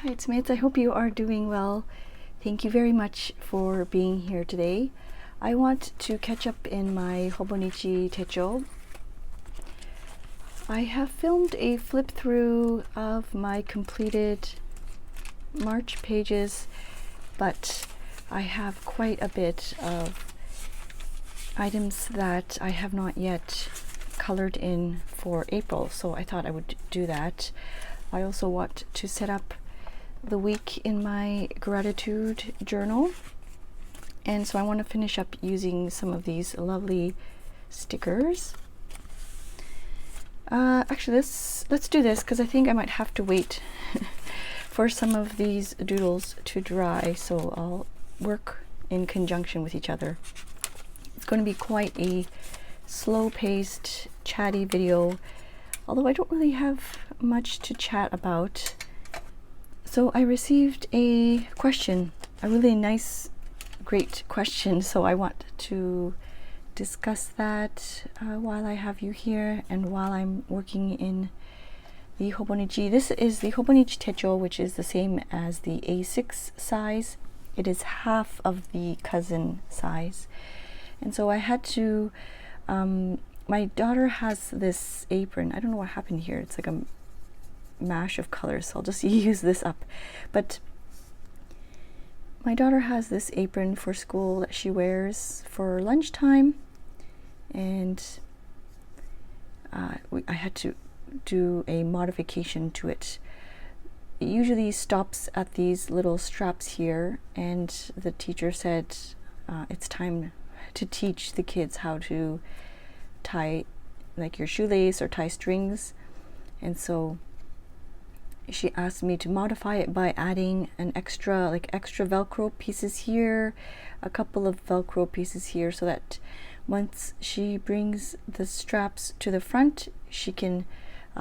Hi, it's Mates. I hope you are doing well. Thank you very much for being here today. I want to catch up in my Hobonichi Techo. I have filmed a flip through of my completed March pages, but I have quite a bit of items that I have not yet colored in for April, so I thought I would do that. I also want to set up the week in my gratitude journal, and so I want to finish up using some of these lovely stickers. Actually, let's do this because I think I might have to wait for some of these doodles to dry, so I'll work in conjunction with each other. It's going to be quite a slow-paced, chatty video, although I don't really have much to chat about. So I received a question, a really nice, great question, so I want to discuss that while I have you here and while I'm working in the Hobonichi. This is the Hobonichi Techo, which is the same as the A6 size. It is half of the cousin size. And so I had to, my daughter has this apron. I don't know what happened here. It's like a mash of colors, so I'll just use this up. But my daughter has this apron for school that she wears for lunchtime, and I had to do a modification to it. It usually stops at these little straps here, and the teacher said it's time to teach the kids how to tie like your shoelace or tie strings, and so she asked me to modify it by adding an extra Velcro pieces here, a couple of Velcro pieces here, so that once she brings the straps to the front, she can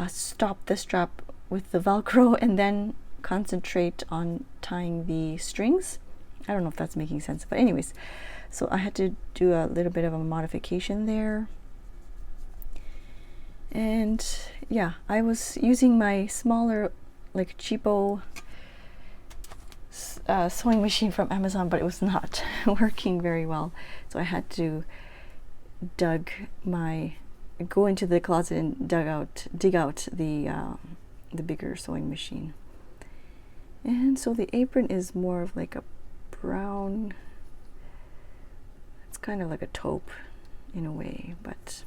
stop the strap with the Velcro and then concentrate on tying the strings. I don't know if that's making sense, but anyways, so I had to do a little bit of a modification there. And yeah, I was using my smaller, like cheapo sewing machine from Amazon, but it was not working very well, so I had to go into the closet and dig out the bigger sewing machine. And so the apron is more of like a brown, it's kind of like a taupe in a way, but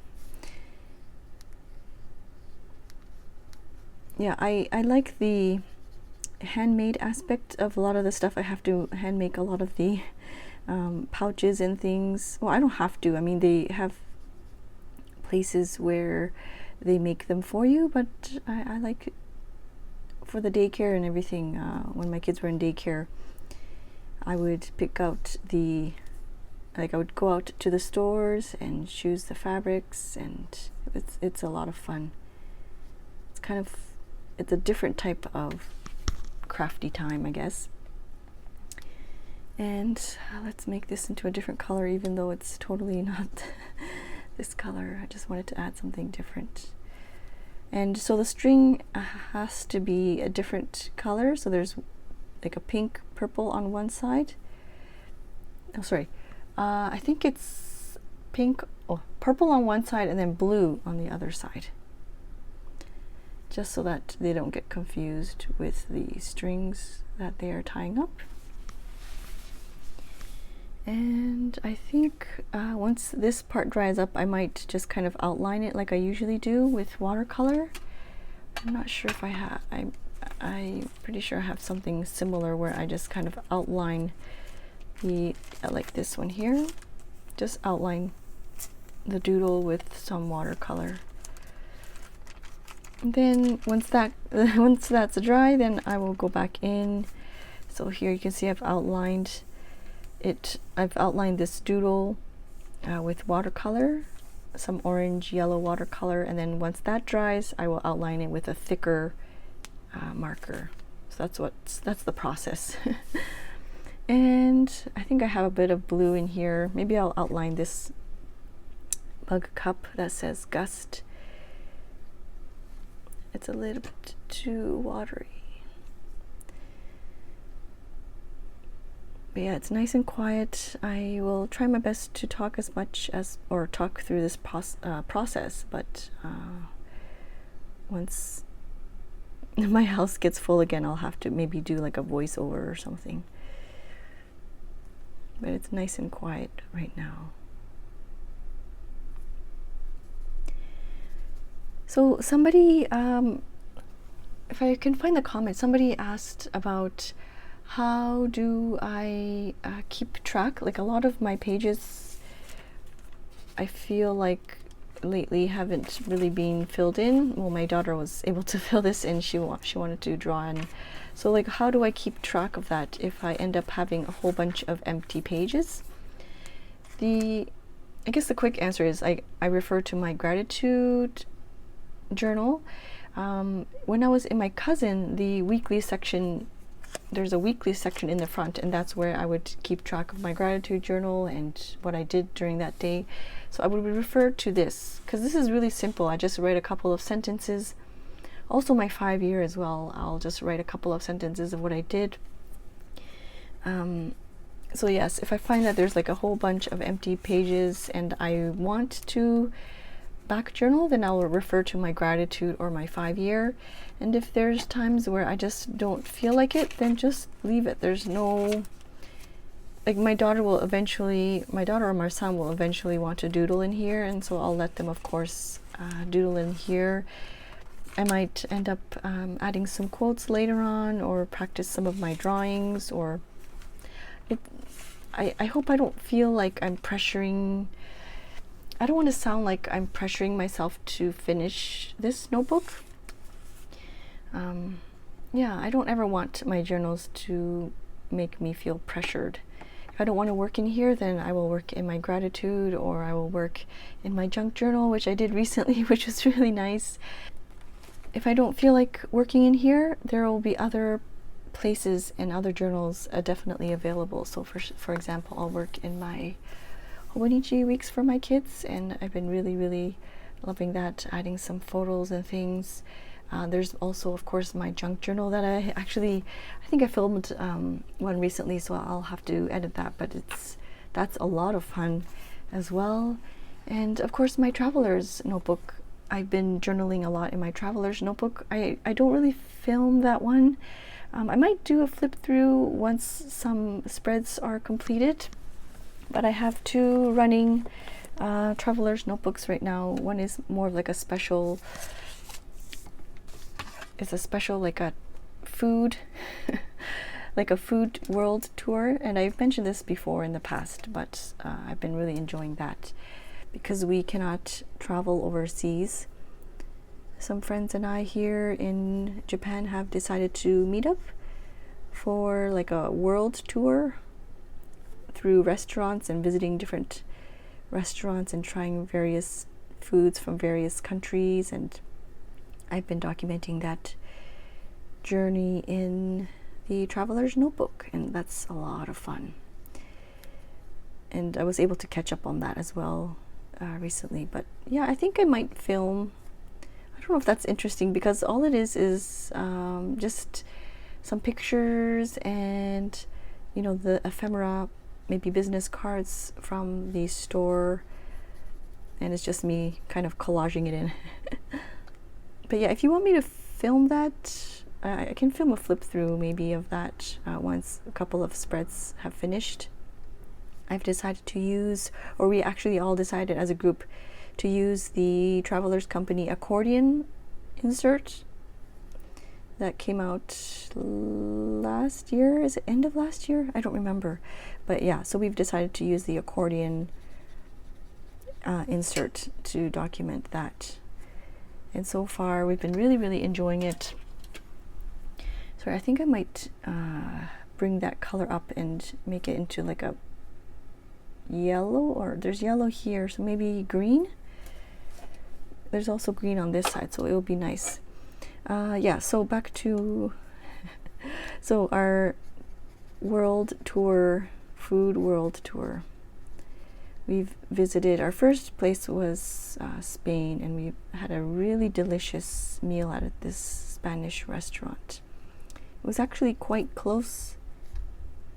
yeah, I like the handmade aspect of a lot of the stuff. I have to hand make a lot of the pouches and things. Well, I don't have to. I mean, they have places where they make them for you, but I like for the daycare and everything. When my kids were in daycare, I would pick out I would go out to the stores and choose the fabrics, and it's a lot of fun. It's a different type of crafty time, I guess. And let's make this into a different color, even though it's totally not this color. I just wanted to add something different. And so the string has to be a different color. So there's like a pink purple on one side. Oh, sorry. I think it's purple on one side and then blue on the other side, just so that they don't get confused with the strings that they are tying up. And I think once this part dries up, I might just kind of outline it like I usually do with watercolor. I'm not sure if I have, I'm pretty sure I have something similar where I just kind of outline like this one here, just outline the doodle with some watercolor. Then once that's dry, then I will go back in. So here you can see I've outlined it. I've outlined this doodle with watercolor, some orange yellow watercolor, and then once that dries, I will outline it with a thicker marker. So that's the process. And I think I have a bit of blue in here. Maybe I'll outline this mug cup that says Gust. It's a little bit too watery. But yeah, it's nice and quiet. I will try my best to talk as much as, or talk through this process, but once my house gets full again, I'll have to maybe do like a voiceover or something. But it's nice and quiet right now. So somebody, if I can find the comment, somebody asked about how do I keep track. Like, a lot of my pages, I feel like lately haven't really been filled in. Well, my daughter was able to fill this in. She wanted to draw in. So like, how do I keep track of that if I end up having a whole bunch of empty pages? I guess the quick answer is I refer to my gratitude journal. When I was in my cousin, the weekly section, there's a weekly section in the front, and that's where I would keep track of my gratitude journal and what I did during that day. So I would refer to this because this is really simple. I just write a couple of sentences. Also my 5-year as well, I'll just write a couple of sentences of what I did. So yes, if I find that there's like a whole bunch of empty pages and I want to back journal, then I'll refer to my gratitude or my 5-year. And if there's times where I just don't feel like it, then just leave it. There's no, like, my daughter or my son will eventually want to doodle in here, and so I'll let them, of course, doodle in here. I might end up adding some quotes later on, or practice some of my drawings, or I hope I don't feel like I'm pressuring. I don't want to sound like I'm pressuring myself to finish this notebook. Yeah, I don't ever want my journals to make me feel pressured. If I don't want to work in here, then I will work in my gratitude, or I will work in my junk journal, which I did recently, which was really nice. If I don't feel like working in here, there will be other places and other journals definitely available. So for example, I'll work in my Hobonichi weeks for my kids, and I've been really loving that, adding some photos and things. There's also, of course, my junk journal that I think I filmed one recently, so I'll have to edit that, but that's a lot of fun as well. And of course, my traveler's notebook. I've been journaling a lot in my traveler's notebook. I don't really film that one. I might do a flip through once some spreads are completed, but I have 2 running traveler's notebooks right now. One is more like a special, like a food like a food world tour, and I've mentioned this before in the past, but I've been really enjoying that because we cannot travel overseas. Some friends and I here in Japan have decided to meet up for like a world tour through restaurants and visiting different restaurants and trying various foods from various countries, and I've been documenting that journey in the traveler's notebook, and that's a lot of fun. And I was able to catch up on that as well recently. But yeah, I think I might film. I don't know if that's interesting, because all it is just some pictures and, you know, the ephemera, maybe business cards from the store, and it's just me kind of collaging it in. But yeah, if you want me to film that, I can film a flip through maybe of that once a couple of spreads have finished. I've decided to use, or we actually all decided as a group to use the Travelers Company accordion insert that came out last year. Is it end of last year? I don't remember. But yeah, so we've decided to use the accordion insert to document that. And so far, we've been really enjoying it. So I think I might bring that color up and make it into like a yellow, or there's yellow here, so maybe green. There's also green on this side, so it will be nice. Yeah, so back to so our world tour, food world tour. We've visited, our first place was Spain, and we had a really delicious meal at this Spanish restaurant. It was actually quite close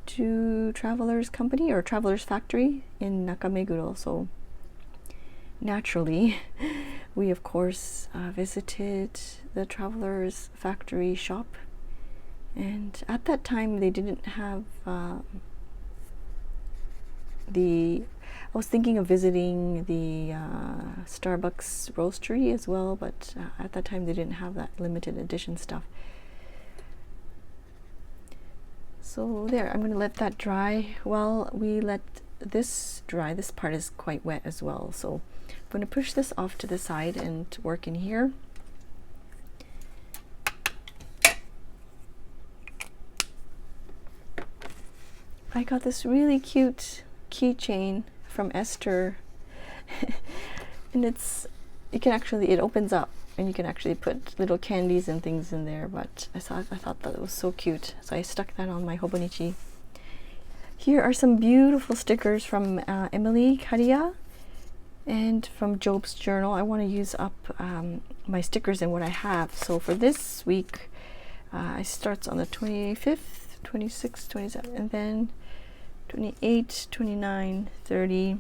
to Traveler's Company or Traveler's Factory in Nakameguro. So naturally, we of course visited the Traveler's Factory shop, and at that time they didn't have I was thinking of visiting the Starbucks roastery as well, but at that time they didn't have that limited edition stuff. So there, I'm going to let that dry. While we let this dry, this part is quite wet as well, so I'm going to push this off to the side and work in here. I got this really cute keychain from Esther and it opens up and you can actually put little candies and things in there, but I thought that it was so cute, so I stuck that on my Hobonichi. Here are some beautiful stickers from Emily Karia and from Job's journal. I want to use up my stickers and what I have, so for this week it starts on the 25th, 26th, 27th, and then 28, 29, 30,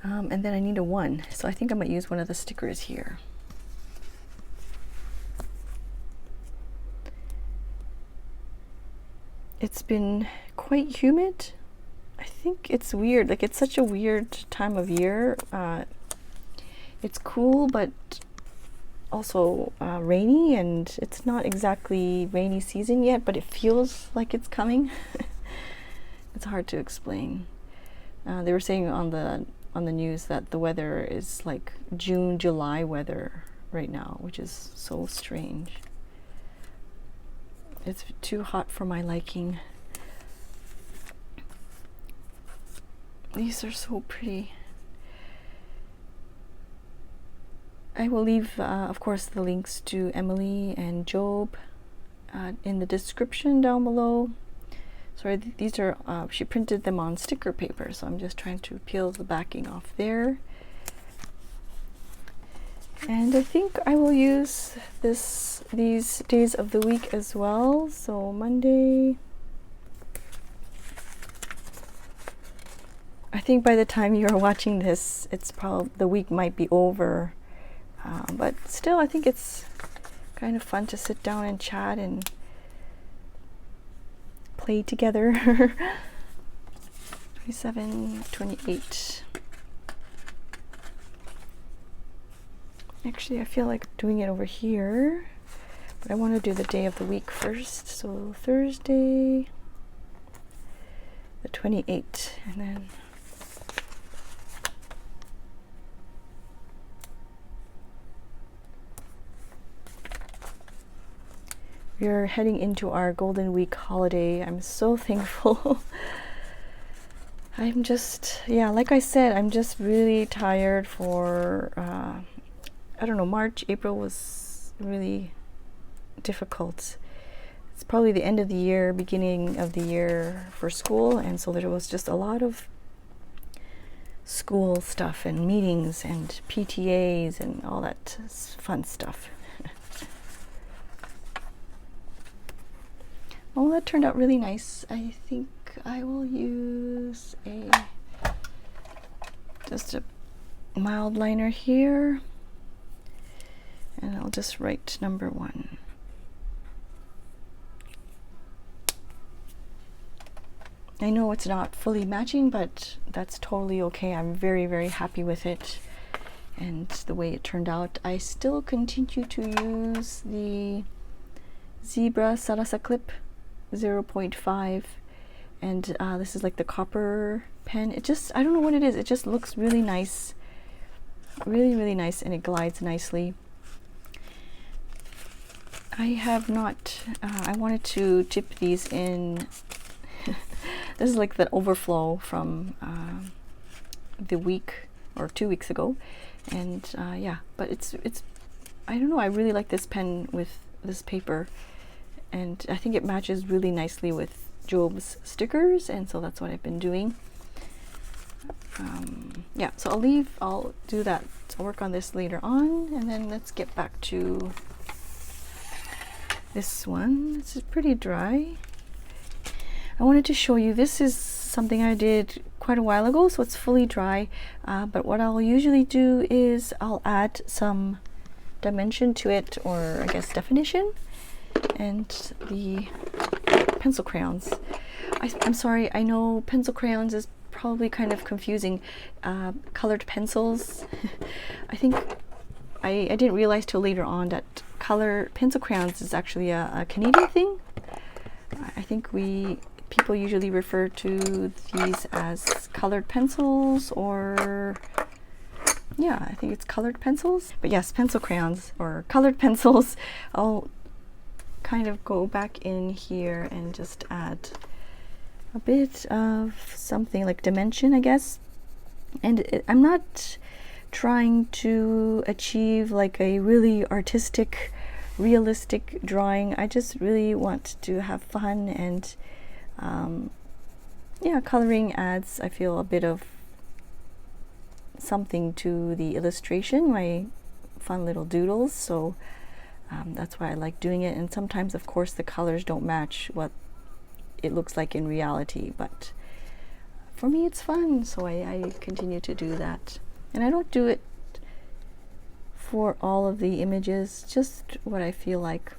and then I need a 1, so I think I might use one of the stickers here. It's been quite humid. I think it's weird, like it's such a weird time of year. It's cool but also rainy, and it's not exactly rainy season yet, but it feels like it's coming. It's hard to explain. They were saying on the news that the weather is like June, July weather right now, which is so strange. It's too hot for my liking. These are so pretty. I will leave, of course, the links to Emily and Job in the description down below. Sorry, these are, she printed them on sticker paper, so I'm just trying to peel the backing off there. And I think I will use these days of the week as well. So Monday, I think by the time you're watching this, it's probably, the week might be over. But still, I think it's kind of fun to sit down and chat and play together. 27, 28. Actually, I feel like doing it over here, but I want to do the day of the week first. So Thursday, the 28th, and then we're heading into our Golden Week holiday. I'm so thankful. I'm just, yeah, like I said, I'm just really tired for, I don't know, March, April was really difficult. It's probably the end of the year, beginning of the year for school, and so there was just a lot of school stuff and meetings and PTAs and all that fun stuff. Well, that turned out really nice. I think I will use just a mild liner here, and I'll just write number 1. I know it's not fully matching, but that's totally okay. I'm very, very happy with it and the way it turned out. I still continue to use the Zebra Sarasa Clip 0.5, and this is like the copper pen. It just, I don't know what it is, it just looks really nice, really nice, and it glides nicely. I have not, I wanted to tip these in. This is like the overflow from the week or 2 weeks ago, and yeah, but it's I don't know, I really like this pen with this paper, and I think it matches really nicely with Job's stickers, and so that's what I've been doing. Yeah, so I'll do that. I'll work on this later on, and then let's get back to this one. This is pretty dry. I wanted to show you, this is something I did quite a while ago, so it's fully dry, but what I'll usually do is I'll add some dimension to it, or I guess definition, and the pencil crayons. I'm sorry, I know pencil crayons is probably kind of confusing. Colored pencils, I think I didn't realize till later on that color pencil crayons is actually a Canadian thing. I think people usually refer to these as colored pencils, or yeah, I think it's colored pencils. But yes, pencil crayons or colored pencils. I'll kind of go back in here and just add a bit of something like dimension, I guess. And I'm not trying to achieve like a really artistic, realistic drawing. I just really want to have fun, and yeah, coloring adds, I feel, a bit of something to the illustration, my fun little doodles. So that's why I like doing it. And sometimes, of course, the colors don't match what it looks like in reality, but for me it's fun, so I continue to do that. And I don't do it for all of the images, just what I feel like.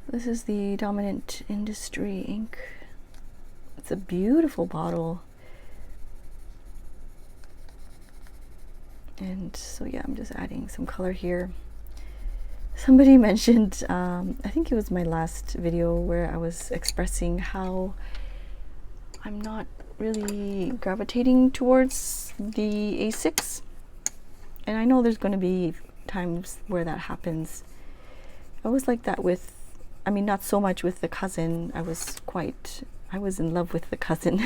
This is the Dominant Industry ink. It's a beautiful bottle. And so yeah, I'm just adding some color here. Somebody mentioned, I think it was my last video, where I was expressing how I'm not really gravitating towards the A6. And I know there's going to be times where that happens. I was like that with, I mean, not so much with the cousin. I was in love with the cousin.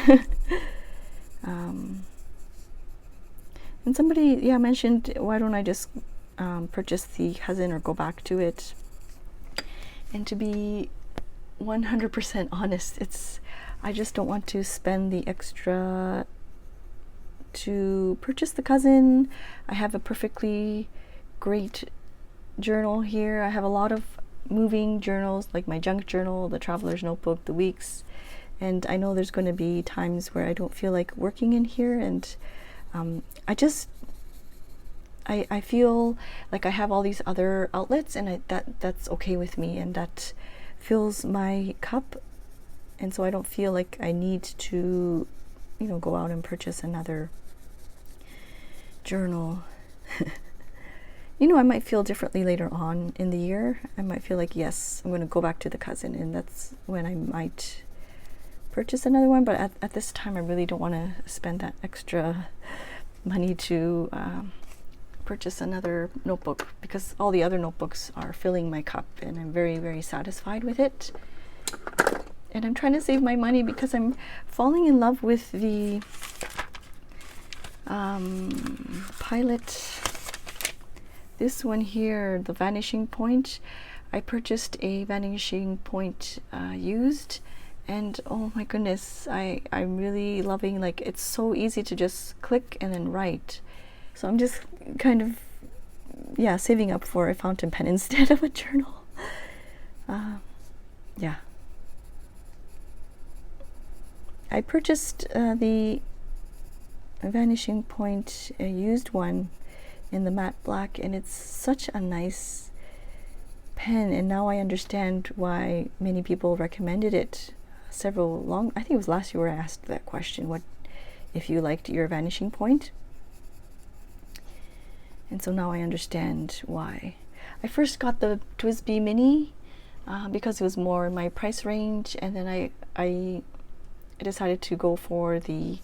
And somebody, yeah, mentioned, why don't I just purchase the cousin or go back to it? And to be 100% honest, I just don't want to spend the extra to purchase the cousin. I have a perfectly great journal here. I have a lot of moving journals, like my junk journal, the traveler's notebook, the weeks, and I know there's going to be times where I don't feel like working in here, and I feel like I have all these other outlets, and that's okay with me, and that fills my cup, and so I don't feel like I need to, you know, go out and purchase another journal. You know, I might feel differently later on in the year. I might feel like, yes, I'm going to go back to the cousin, and that's when I might purchase another one. But at this time, I really don't want to spend that extra money to purchase another notebook, because all the other notebooks are filling my cup, and I'm very, very satisfied with it. And I'm trying to save my money because I'm falling in love with the Pilot. This one here, the Vanishing Point. I purchased a Vanishing Point used, and oh my goodness, I'm really loving, like, it's so easy to just click and then write. So I'm just kind of, yeah, saving up for a fountain pen instead of a journal. Yeah. I purchased the Vanishing Point used one in the matte black, and it's such a nice pen, and now I understand why many people recommended it. I think it was last year where I asked that question, what if you liked your Vanishing Point? And so now I understand why. I first got the TWSBI Mini because it was more in my price range, and then I decided to go for the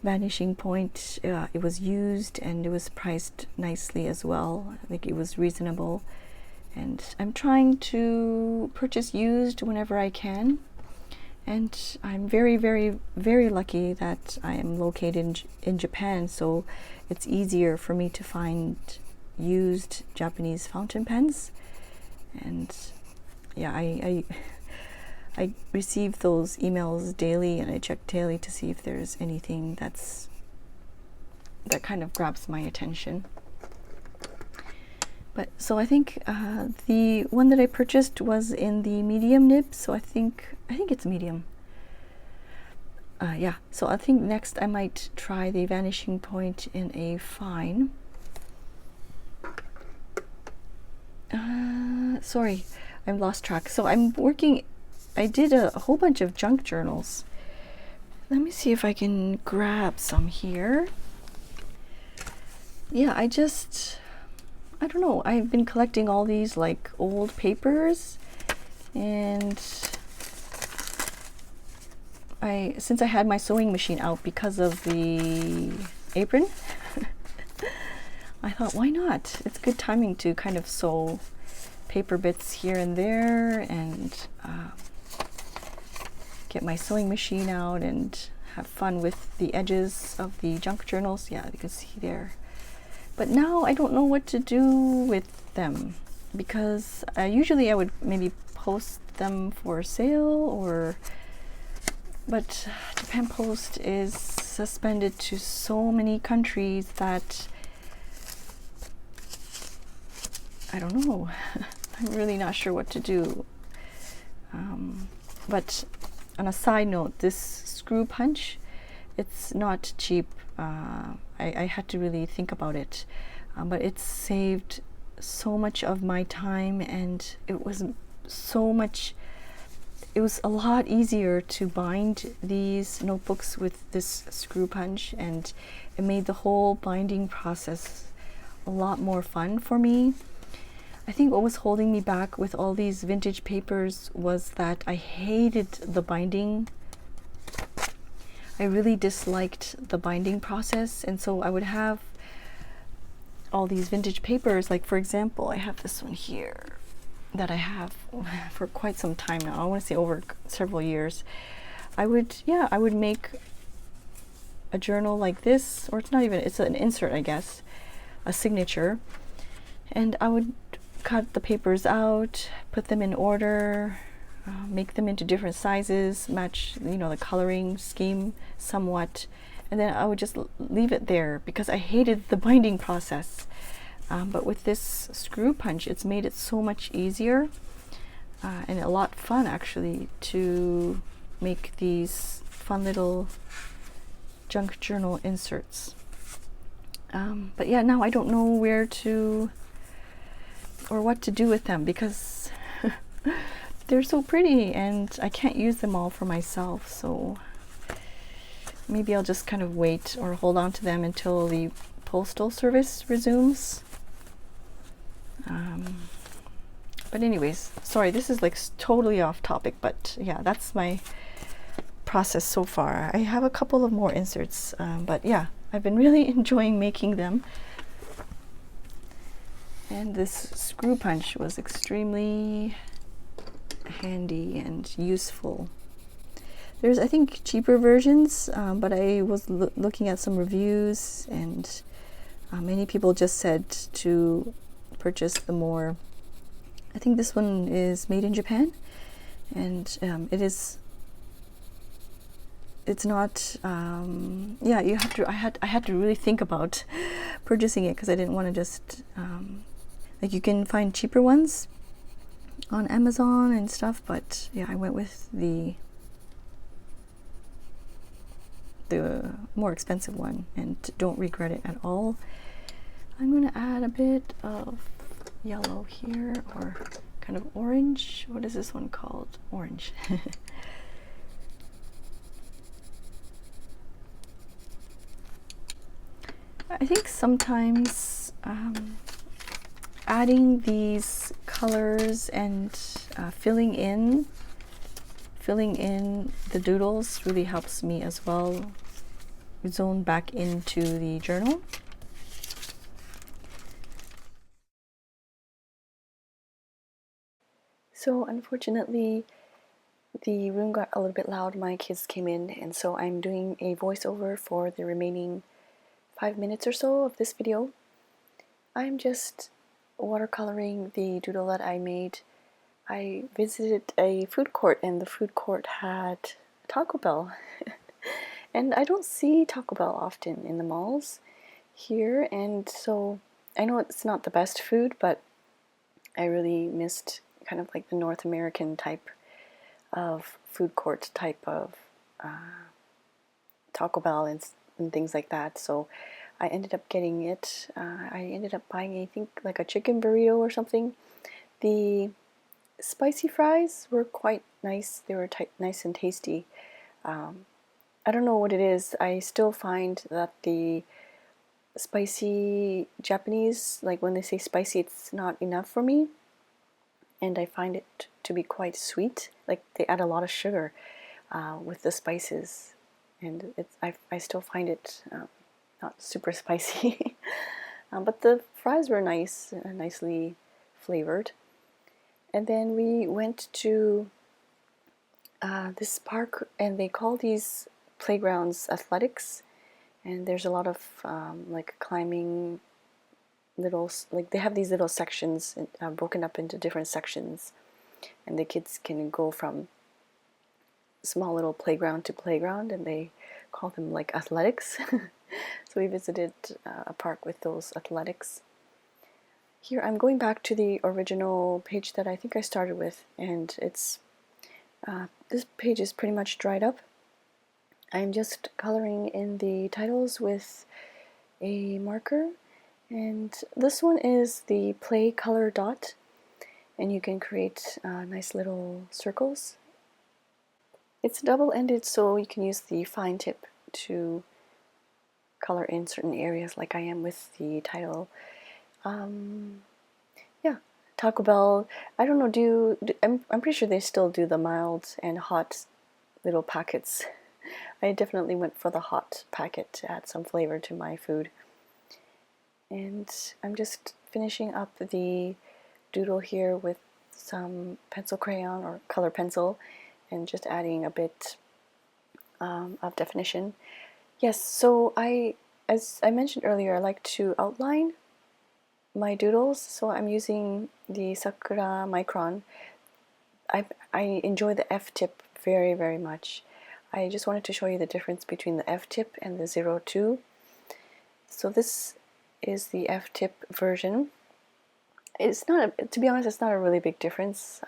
Vanishing Point. It was used, and it was priced nicely as well. I think it was reasonable, and I'm trying to purchase used whenever I can. And I'm very, very, very lucky that I am located in Japan, so it's easier for me to find used Japanese fountain pens. And yeah, I receive those emails daily, and I check daily to see if there's anything that kind of grabs my attention. But so I think the one that I purchased was in the medium nib, so I think it's medium. Yeah, so I think next I might try the Vanishing Point in a fine. Sorry, I've lost track. So I'm working, I did a whole bunch of junk journals. Let me see if I can grab some here. Yeah, I don't know, I've been collecting all these like old papers, and since I had my sewing machine out because of the apron, I thought, why not? It's good timing to kind of sew paper bits here and there, and get my sewing machine out and have fun with the edges of the junk journals. Yeah, you can see there. But now I don't know what to do with them, because usually I would maybe post them for sale, but Japan Post is suspended to so many countries that I don't know. I'm really not sure what to do. But on a side note, this screw punch, it's not cheap. I had to really think about it, but it saved so much of my time, and it was a lot easier to bind these notebooks with this screw punch, and it made the whole binding process a lot more fun for me. I think what was holding me back with all these vintage papers was that I hated the binding. I really disliked the binding process, and so I would have all these vintage papers. Like, for example, I have this one here that I have for quite some time now. I want to say over several years. I would make a journal like this, or it's not even, it's an insert, I guess, a signature, and I would cut the papers out, put them in order, make them into different sizes, match, the coloring scheme somewhat, and then I would just leave it there because I hated the binding process. But with this screw punch, it's made it so much easier and a lot fun, actually, to make these fun little junk journal inserts. But yeah, now I don't know where to or what to do with them, because they're so pretty and I can't use them all for myself. So maybe I'll just kind of wait or hold on to them until the postal service resumes. But anyways, sorry, this is like totally off topic, but yeah, that's my process so far. I have a couple of more inserts, but yeah, I've been really enjoying making them. And this screw punch was extremely handy and useful. There's, I think, cheaper versions, but I was looking at some reviews, and many people just said to purchase the more, I think this one is made in Japan, and it's not, yeah, you have to, I had to really think about purchasing it, because I didn't want to just, like, you can find cheaper ones on Amazon and stuff, but yeah, I went with the more expensive one and don't regret it at all. I'm going to add a bit of yellow here, or kind of orange. What is this one called? Orange. I think sometimes adding these colors and filling in the doodles really helps me as well zone back into the journal. So unfortunately, the room got a little bit loud. My kids came in, and so I'm doing a voiceover for the remaining 5 minutes or so of this video. I'm just watercoloring the doodle that I made. I visited a food court, and the food court had Taco Bell. And I don't see Taco Bell often in the malls here, and so I know it's not the best food, but I really missed kind of like the North American type of food court type of Taco Bell and things like that. So I ended up getting it. I ended up buying, I think, like a chicken burrito or something. The spicy fries were quite nice. They were nice and tasty. I don't know what it is. I still find that the spicy Japanese, like when they say spicy, it's not enough for me. And I find it to be quite sweet. Like they add a lot of sugar with the spices. And I still find it not super spicy. But the fries were nice, nicely flavored. And then we went to this park, and they call these playgrounds athletics. And there's a lot of like climbing little, like they have these little sections broken up into different sections, and the kids can go from small little playground to playground, and they call them like athletics. So we visited a park with those athletics. Here I'm going back to the original page that I think I started with, and it's this page is pretty much dried up. I'm just coloring in the titles with a marker, and this one is the play color dot, and you can create nice little circles. It's double-ended, so you can use the fine tip to color in certain areas like I am with the title. Yeah, Taco Bell, I don't know, I'm pretty sure they still do the mild and hot little packets. I definitely went for the hot packet to add some flavor to my food. And I'm just finishing up the doodle here with some pencil crayon or color pencil and just adding a bit of definition. Yes, so as I mentioned earlier, I like to outline my doodles, so I'm using the Sakura Micron. I enjoy the F-tip very, very much. I just wanted to show you the difference between the F-tip and the 02. So this is the F-tip version. It's not, to be honest, it's not a really big difference,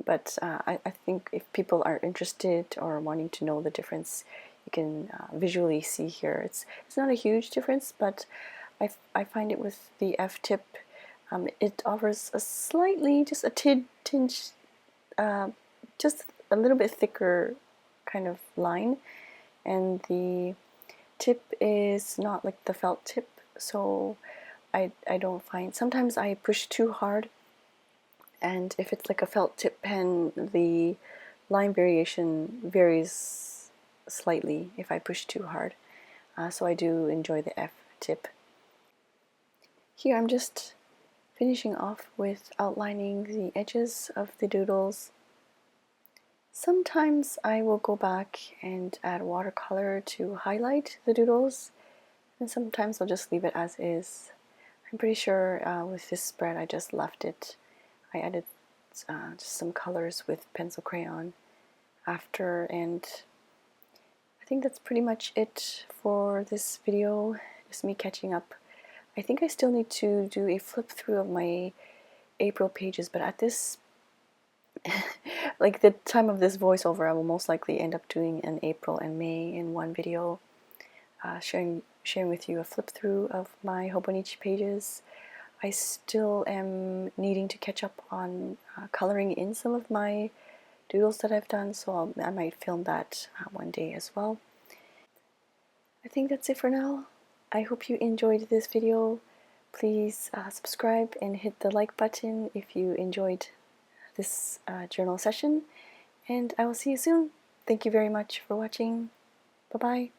but I think if people are interested or wanting to know the difference, you can visually see here. It's not a huge difference, but I find it with the F-tip, it offers a slightly, just a tinge, just a little bit thicker kind of line, and the tip is not like the felt tip, so I don't find, sometimes I push too hard, and if it's like a felt tip pen, the line variation varies slightly if I push too hard, so I do enjoy the F tip. Here I'm just finishing off with outlining the edges of the doodles. Sometimes I will go back and add watercolor to highlight the doodles, and sometimes I'll just leave it as is. I'm pretty sure with this spread I just left it. I added just some colors with pencil crayon after, and I think that's pretty much it for this video, just me catching up. I think I still need to do a flip through of my April pages, but at this like the time of this voiceover, I will most likely end up doing an April and May in one video, sharing with you a flip through of my Hobonichi pages. I still am needing to catch up on coloring in some of my doodles that I've done, so I might film that one day as well. I think that's it for now. I hope you enjoyed this video. Please subscribe and hit the like button if you enjoyed this journal session, and I will see you soon. Thank you very much for watching. Bye-bye.